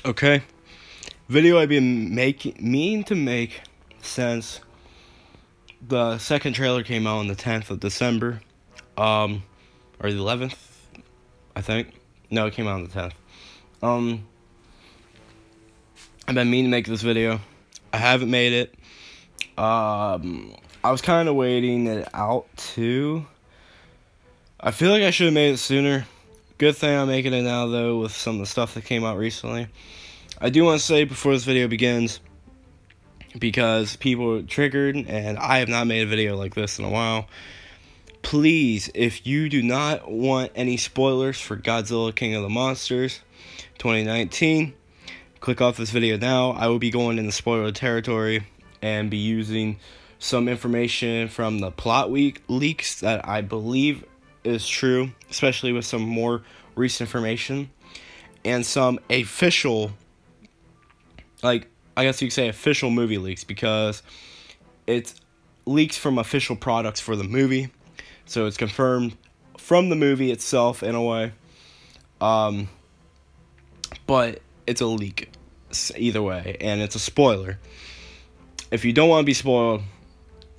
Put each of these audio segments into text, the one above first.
Okay, video I've been meaning to make since the second trailer came out on the 10th of December, or the 11th, I think. No, it came out on the 10th. I've been meaning to make this video. I haven't made it. I was kind of waiting it out too. I feel like I should have made it sooner. Good thing I'm making it now, though, with some of the stuff that came out recently. I do want to say before this video begins, because people were triggered, and I have not made a video like this in a while, please, if you do not want any spoilers for Godzilla King of the Monsters 2019, click off this video now. I will be going in the spoiler territory and be using some information from the plot leaks that I believe is true, especially with some more recent information, and some official, like, I guess you could say official movie leaks, because it's leaks from official products for the movie, so it's confirmed from the movie itself in a way, but it's a leak either way, and it's a spoiler. If you don't want to be spoiled,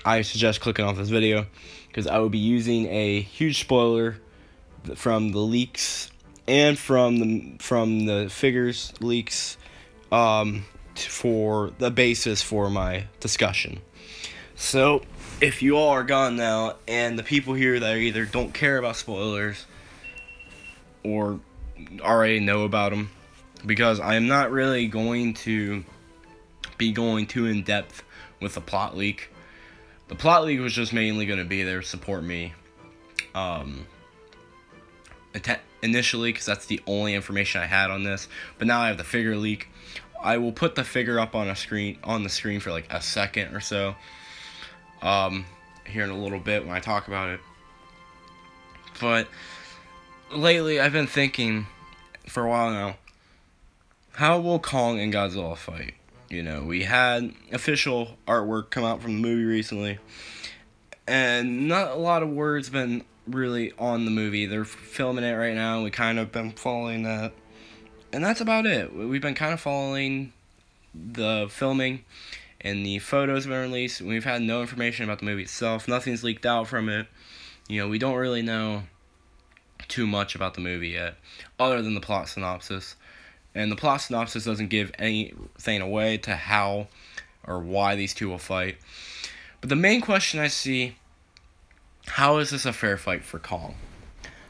I suggest clicking off this video, because I will be using a huge spoiler from the leaks and from the figures leaks for the basis for my discussion. So if you all are gone now, and the people here that either don't care about spoilers or already know about them, because I am not really going to be going too in depth with the plot leak. The plot leak was just mainly going to be there to support me initially, because that's the only information I had on this. But now I have the figure leak. I will put the figure up on the screen for like a second or so here in a little bit when I talk about it. But lately I've been thinking for a while now, how will Kong and Godzilla fight? You know, we had official artwork come out from the movie recently, and not a lot of words been really on the movie. They're filming it right now, and we kind of been following that, and that's about it. We've been kind of following the filming, and the photos have been released. We've had no information about the movie itself. Nothing's leaked out from it. You know, we don't really know too much about the movie yet, other than the plot synopsis. And the plot synopsis doesn't give anything away to how or why these two will fight. But the main question I see, how is this a fair fight for Kong?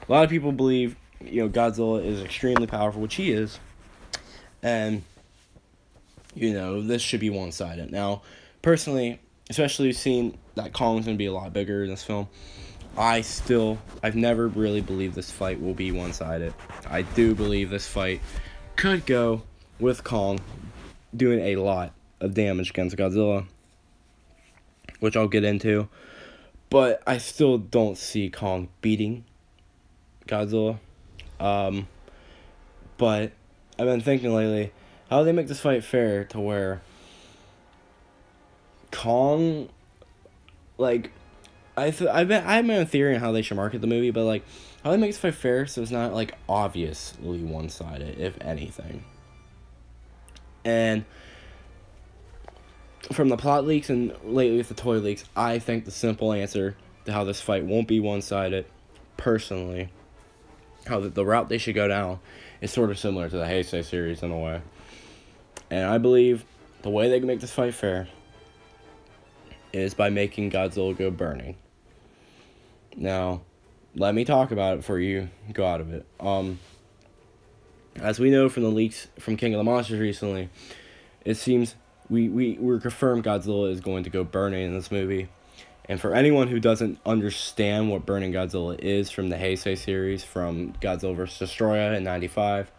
A lot of people believe, you know, Godzilla is extremely powerful, which he is. And, you know, this should be one-sided. Now, personally, especially seeing that Kong's going to be a lot bigger in this film, I've never really believed this fight will be one-sided. I do believe this fight could go with Kong doing a lot of damage against Godzilla, which I'll get into, but I still don't see Kong beating Godzilla. But I've been thinking lately, how do they make this fight fair to where Kong, like, I've been a theory on how they should market the movie, but like, how they make this fight fair so it's not like obviously one-sided, if anything. And from the plot leaks and lately with the toy leaks, I think the simple answer to how this fight won't be one-sided, personally, how the route they should go down is sort of similar to the Heisei series in a way. And I believe the way they can make this fight fair is by making Godzilla go burning. Now, let me talk about it before you go out of it. As we know from the leaks from King of the Monsters recently, it seems we're confirmed Godzilla is going to go burning in this movie. And for anyone who doesn't understand what burning Godzilla is from the Heisei series, from Godzilla vs. Destoroyah in '95,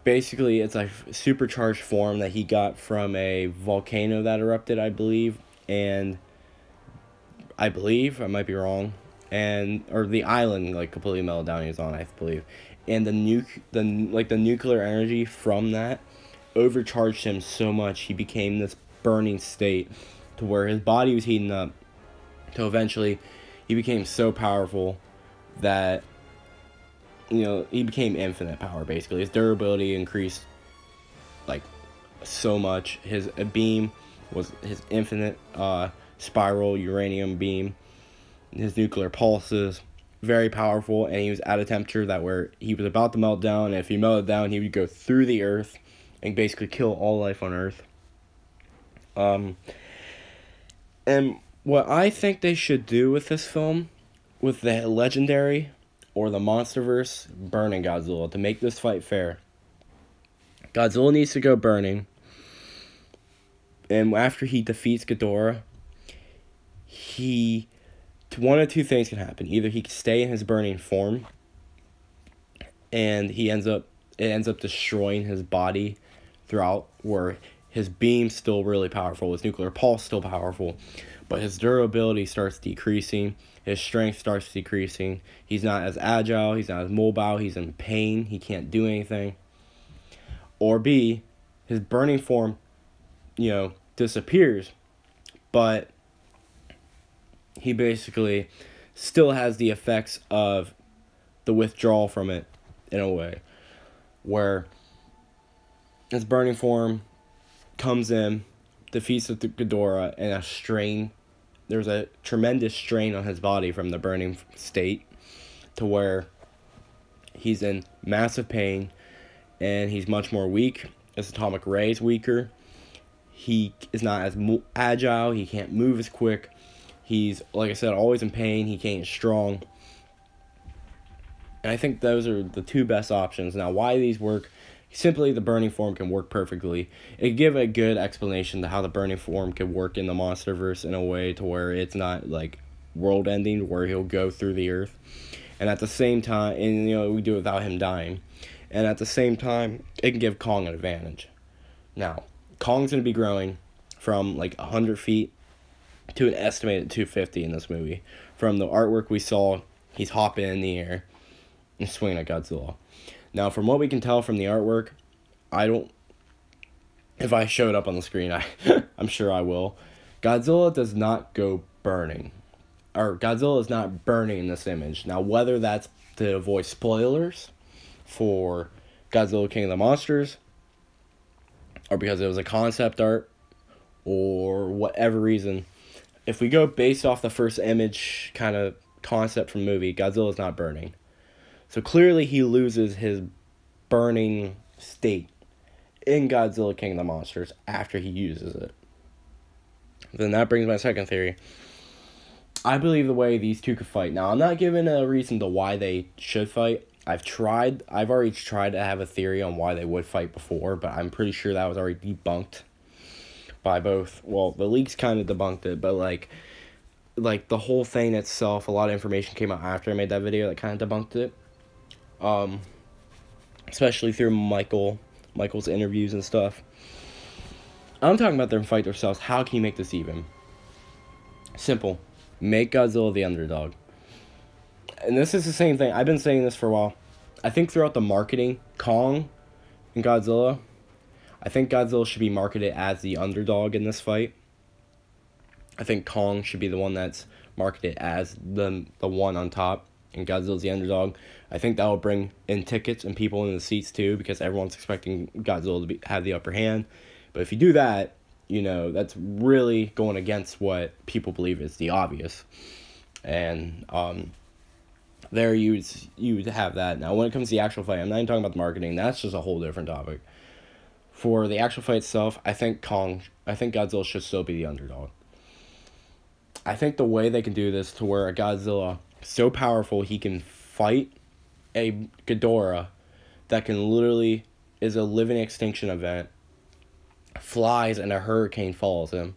basically it's a supercharged form that he got from a volcano that erupted, I believe, and I might be wrong, or the island like completely melted down he was on, I believe, and the nuclear energy from that overcharged him so much he became this burning state to where his body was heating up, till eventually he became so powerful that he became infinite power, basically. His durability increased, like, so much. His beam was his infinite spiral uranium beam. His nuclear pulses, very powerful, and he was at a temperature that where he was about to melt down, and if he melted down, he would go through the earth and basically kill all life on Earth. And what I think they should do with this film, with the Legendary or the Monsterverse burning Godzilla, to make this fight fair, Godzilla needs to go burning, and after he defeats Ghidorah, one of two things can happen. Either he can stay in his burning form, and it ends up destroying his body throughout, where his beam's still really powerful, his nuclear pulse still powerful, but his durability starts decreasing, his strength starts decreasing, he's not as agile, he's not as mobile, he's in pain, he can't do anything. Or B, his burning form, disappears, but he basically still has the effects of the withdrawal from it, in a way, where his burning form comes in, defeats the Ghidorah, and there's a tremendous strain on his body from the burning state, to where he's in massive pain, and he's much more weak. His atomic ray is weaker. He is not as agile. He can't move as quick. He's, like I said, always in pain. He can't strong. And I think those are the two best options. Now, why these work? Simply, the burning form can work perfectly. It give a good explanation to how the burning form can work in the Monsterverse in a way to where it's not like world ending, where he'll go through the earth. And at the same time, we do it without him dying. And at the same time, it can give Kong an advantage. Now, Kong's going to be growing from like 100 feet to an estimated 250 in this movie. From the artwork we saw, he's hopping in the air and swinging at Godzilla. Now, from what we can tell from the artwork, if I show it up on the screen, I'm sure I will. Godzilla does not go burning. Or Godzilla is not burning in this image. Now, whether that's to avoid spoilers for Godzilla King of the Monsters, or because it was a concept art, or whatever reason, if we go based off the first image kind of concept from the movie, Godzilla is not burning. So clearly he loses his burning state in Godzilla King of the Monsters after he uses it. Then that brings my second theory. I believe the way these two could fight. Now, I'm not giving a reason to why they should fight. I've already tried to have a theory on why they would fight before, but I'm pretty sure that was already debunked by both. Well, the leaks kind of debunked it, but like the whole thing itself, a lot of information came out after I made that video that kind of debunked it. Especially through Michael's interviews and stuff. I'm talking about them fight themselves. How can you make this even? Simple. Make Godzilla the underdog. And this is the same thing. I've been saying this for a while. I think throughout the marketing, Kong and Godzilla, I think Godzilla should be marketed as the underdog in this fight. I think Kong should be the one that's marketed as the one on top, and Godzilla's the underdog. I think that will bring in tickets and people in the seats too, because everyone's expecting Godzilla to have the upper hand. But if you do that, that's really going against what people believe is the obvious. And there you would have that. Now, when it comes to the actual fight, I'm not even talking about the marketing. That's just a whole different topic. For the actual fight itself, I think Godzilla should still be the underdog. I think the way they can do this to where a Godzilla so powerful he can fight a Ghidorah that can literally is a living extinction event, flies and a hurricane follows him,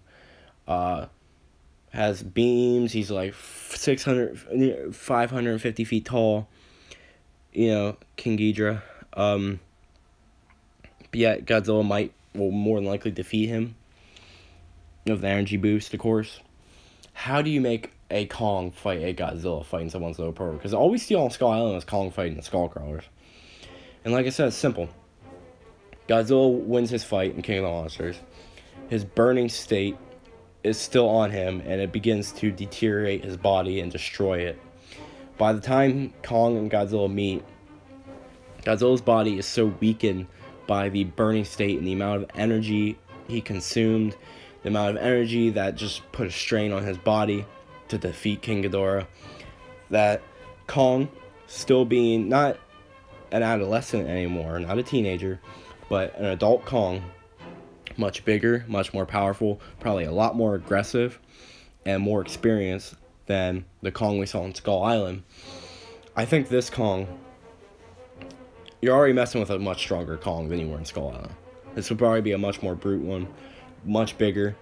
has beams, he's like 550 feet tall, King Ghidorah, but yet Godzilla will more than likely defeat him with the energy boost, of course. How do you make a Kong fight a Godzilla fighting someone so powerful? Because all we see on Skull Island is Kong fighting the Skullcrawlers. And like I said, it's simple. Godzilla wins his fight in King of the Monsters. His burning state is still on him, and it begins to deteriorate his body and destroy it. By the time Kong and Godzilla meet, Godzilla's body is so weakened by the burning state and the amount of energy he consumed, the amount of energy that just put a strain on his body to defeat King Ghidorah, that Kong, still being not an adolescent anymore, not a teenager, but an adult Kong, much bigger, much more powerful, probably a lot more aggressive and more experienced than the Kong we saw on Skull Island. I think this Kong, you're already messing with a much stronger Kong than you were in Skull Island. This would probably be a much more brute one, much bigger,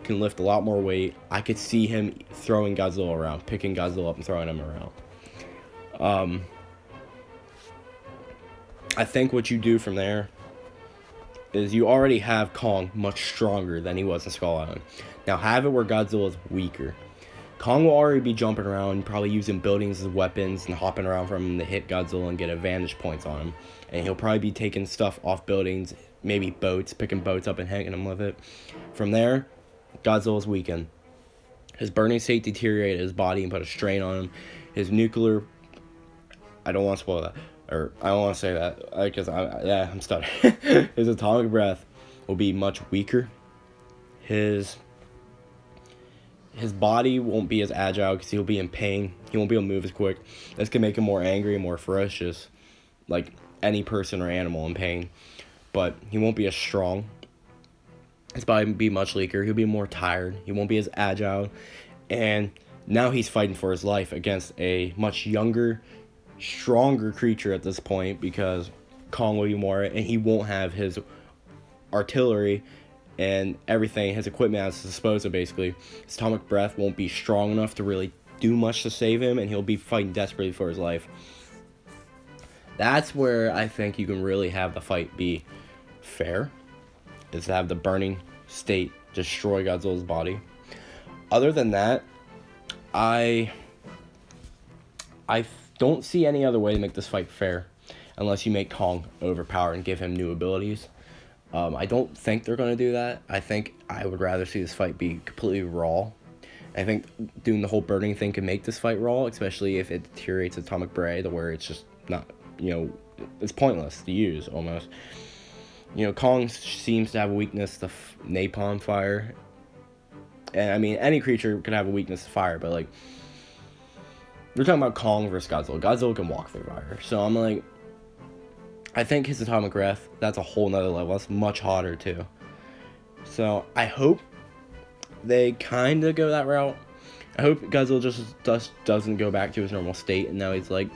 can lift a lot more weight. I could see him throwing Godzilla around, picking Godzilla up and throwing him around. I think what you do from there is you already have Kong much stronger than he was in Skull Island. Now have it where Godzilla's weaker. Kong will already be jumping around, probably using buildings as weapons and hopping around from him to hit Godzilla and get advantage points on him. And he'll probably be taking stuff off buildings, maybe boats, picking boats up and hitting them with it. From there, Godzilla's weakened. His burning state deteriorated his body and put a strain on him. His nuclear... I don't want to spoil that. Or, I don't want to say that. Because, I'm stuttering. His atomic breath will be much weaker. His body won't be as agile because he'll be in pain. He won't be able to move as quick. This can make him more angry and more ferocious, like any person or animal in pain. But he won't be as strong. His body will be much weaker. He'll be more tired. He won't be as agile. And now he's fighting for his life against a much younger, stronger creature at this point, because Kong will be more, and he won't have his artillery and everything, his equipment at his disposal, basically. His atomic breath won't be strong enough to really do much to save him, and he'll be fighting desperately for his life. That's where I think you can really have the fight be fair, is to have the burning state destroy Godzilla's body. Other than that, I don't see any other way to make this fight fair, unless you make Kong overpowered and give him new abilities. I don't think they're going to do that. I think I would rather see this fight be completely raw. I think doing the whole burning thing can make this fight raw, especially if it deteriorates atomic breath, to where it's just not, it's pointless to use, almost. Kong seems to have a weakness to napalm fire. And, I mean, any creature could have a weakness to fire, but, we're talking about Kong versus Godzilla. Godzilla can walk through fire. So, I'm like, I think his atomic breath, that's a whole nother level. That's much hotter, too. So, I hope they kind of go that route. I hope Godzilla just doesn't go back to his normal state, and now he's like,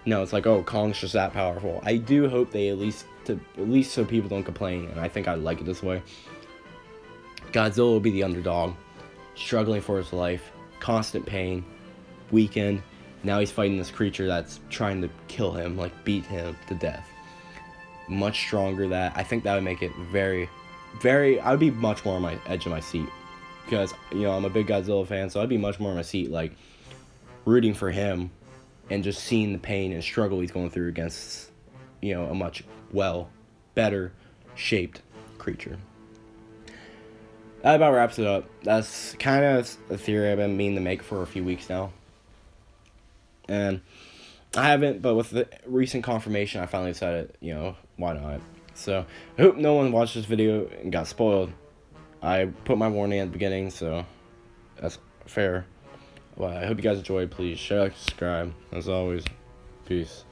no, it's like, oh, Kong's just that powerful. I do hope they at least so people don't complain, and I think I like it this way. Godzilla will be the underdog, struggling for his life, constant pain, weakened. Now he's fighting this creature that's trying to kill him, beat him to death. Much stronger. That I think that would make it very, very. I would be much more on my edge of my seat, because I'm a big Godzilla fan, so I'd be much more on my seat, rooting for him, and just seeing the pain and struggle he's going through against, a much better shaped creature. That about wraps it up. That's kind of a theory I've been meaning to make for a few weeks now. And I haven't, but with the recent confirmation, I finally decided, why not? So, I hope no one watched this video and got spoiled. I put my warning at the beginning, so that's fair. Well, I hope you guys enjoyed. Please share, subscribe. As always, peace.